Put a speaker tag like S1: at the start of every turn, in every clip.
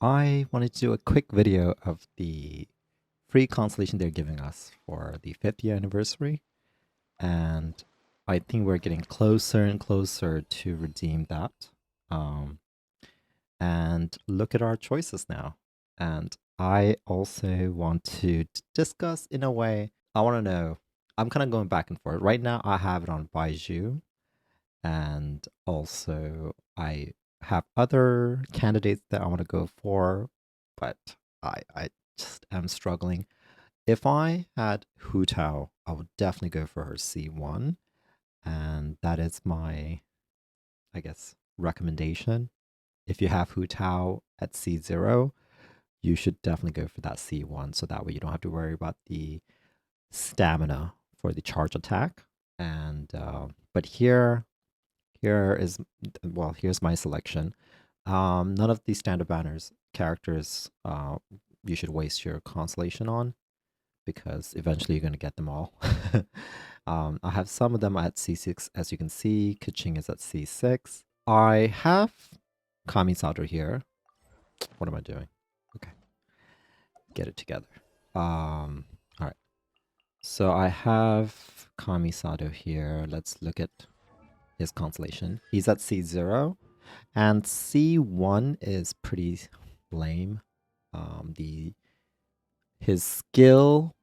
S1: I wanted to do a quick video of the free constellation they're giving us for the 50th year anniversary. And I think we're getting closer and closer to redeem that. Um, and look at our choices now. And I also want to discuss in a way, I want to know, I'm kind of going back and forth. Right now, I have it on Baiju, and also I have other candidates that I want to go for, but I just am struggling. If I had Hu Tao, I would definitely go for her C1, and that is my, I guess, recommendation. If you have Hu Tao at C0, you should definitely go for that C1, so that way you don't have to worry about the stamina for the charge attack. And but here is, well, here's my selection. None of these standard banners characters you should waste your constellation on, because eventually you're going to get them all. I have some of them at C6, as you can see. Kuching is at C6. I have Kamisato here. What am I doing? Okay, get it together. All right. So I have Kamisato here. Let's look at his constellation. He's at C0, and C1 is pretty lame. The his skill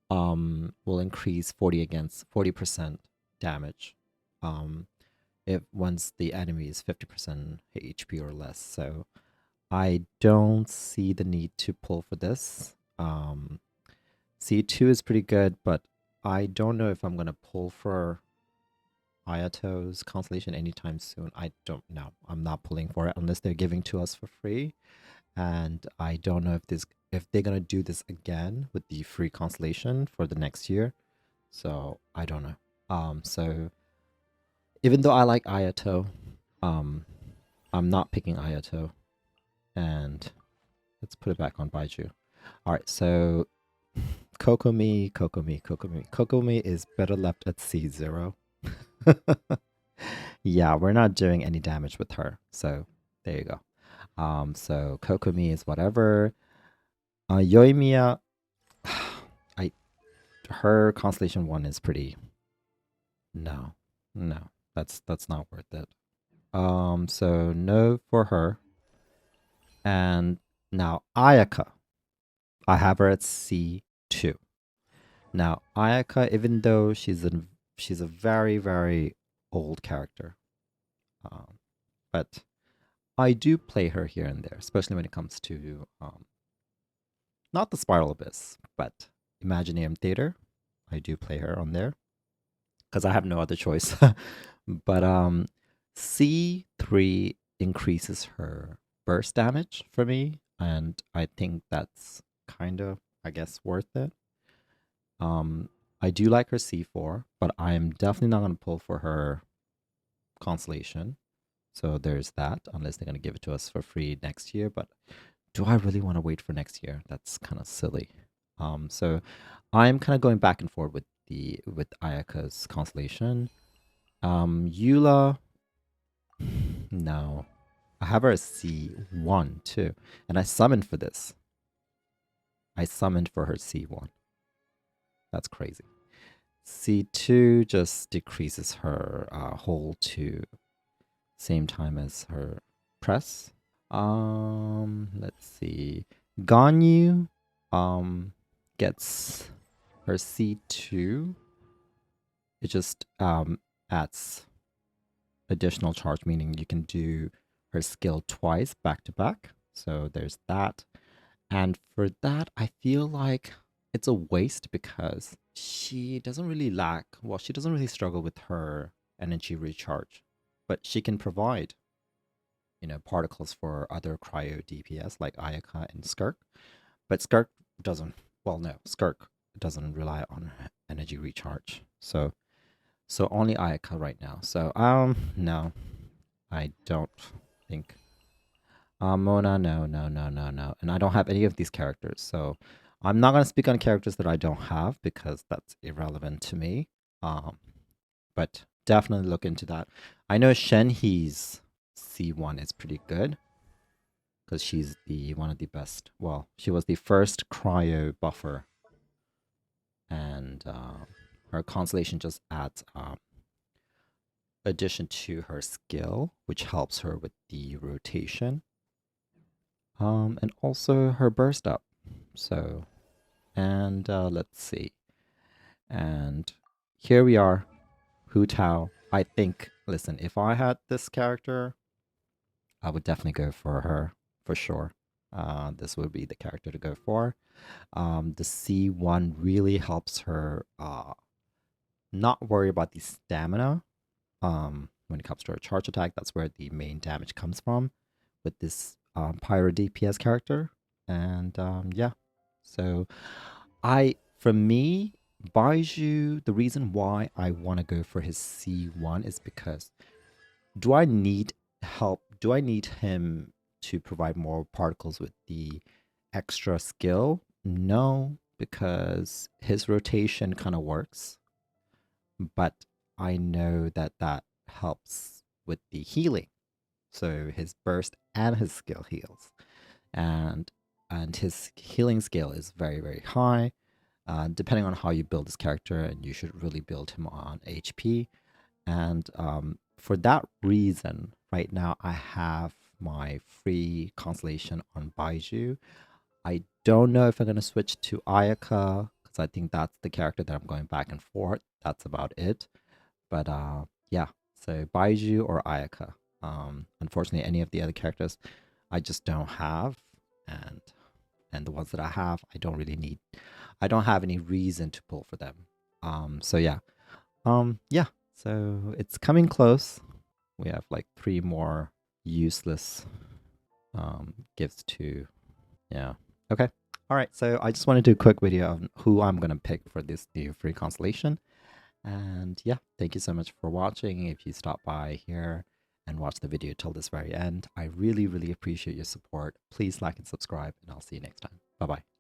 S1: will increase 40% damage if once the enemy is 50% HP or less. So I don't see the need to pull for this. C2 is pretty good, but I don't know if I'm gonna pull for Ayato's constellation anytime soon. I don't know. I'm not pulling for it unless they're giving to us for free. And I don't know if they're gonna do this again with the free constellation for the next year. So I don't know. So even though I like Ayato, um, I'm not picking Ayato. And let's put it back on Baiju. All right, so Kokomi is better left at C0. Yeah, we're not doing any damage with her. So there you go. So Kokomi is whatever. Yoimiya, I her constellation one is pretty. No, no, that's not worth it. So no for her. And now Ayaka, I have her at C2. Now Ayaka, even though she's a very old character, um, but I do play her here and there, especially when it comes to not the Spiral Abyss, but Imaginarium Theater. I do play her on there because I have no other choice. But C3 increases her burst damage for me, and I think that's kind of, I guess, worth it. Um, I do like her C4, but I am definitely not going to pull for her constellation. So there's that, unless they're going to give it to us for free next year. But do I really want to wait for next year? That's kind of silly. So I'm kind of going back and forth with Ayaka's constellation. Eula, no. I have her as C1 too. And I summoned for this. I summoned for her C1. That's crazy. C2 just decreases her hold to same time as her press. Let's see. Ganyu gets her C2. It just adds additional charge, meaning you can do her skill twice back to back. So there's that. And for that, I feel like it's a waste because she doesn't really lack, well, she doesn't really struggle with her energy recharge, but she can provide, particles for other cryo DPS like Ayaka and Skirk. But Skirk doesn't, well, no, Skirk doesn't rely on energy recharge. So only Ayaka right now. So no, I don't think. Mona, no. And I don't have any of these characters. So I'm not going to speak on characters that I don't have because that's irrelevant to me. But definitely look into that. I know Shenhe's C1 is pretty good because she's the one of the best. Well, she was the first cryo buffer, and her constellation just adds addition to her skill, which helps her with the rotation, and also her burst up. So, and let's see, and here we are, Hu Tao. I think, listen, if I had this character, I would definitely go for her for sure. This would be the character to go for. The C1 really helps her not worry about the stamina. When it comes to her charge attack, that's where the main damage comes from with this Pyro DPS character. And yeah, so for me, Baiju, the reason why I want to go for his C1 is because do I need help? Do I need him to provide more particles with the extra skill? No, because his rotation kind of works, but I know that that helps with the healing. So his burst and his skill heals, and his healing skill is very high. Depending on how you build this character, and you should really build him on HP. And for that reason, right now I have my free constellation on Baiju. I don't know if I'm going to switch to Ayaka because I think that's the character that I'm going back and forth. That's about it. But yeah, so Baiju or Ayaka. Unfortunately, any of the other characters I just don't have, and the ones that I have, I don't really need. I don't have any reason to pull for them. So yeah, yeah. So it's coming close. We have like 3 more useless gifts to, yeah. Okay. All right. So I just want to do a quick video of who I'm going to pick for this new free constellation. And yeah, thank you so much for watching. If you stop by here and watch the video till this very end, I really appreciate your support. Please like and subscribe, and I'll see you next time. Bye-bye.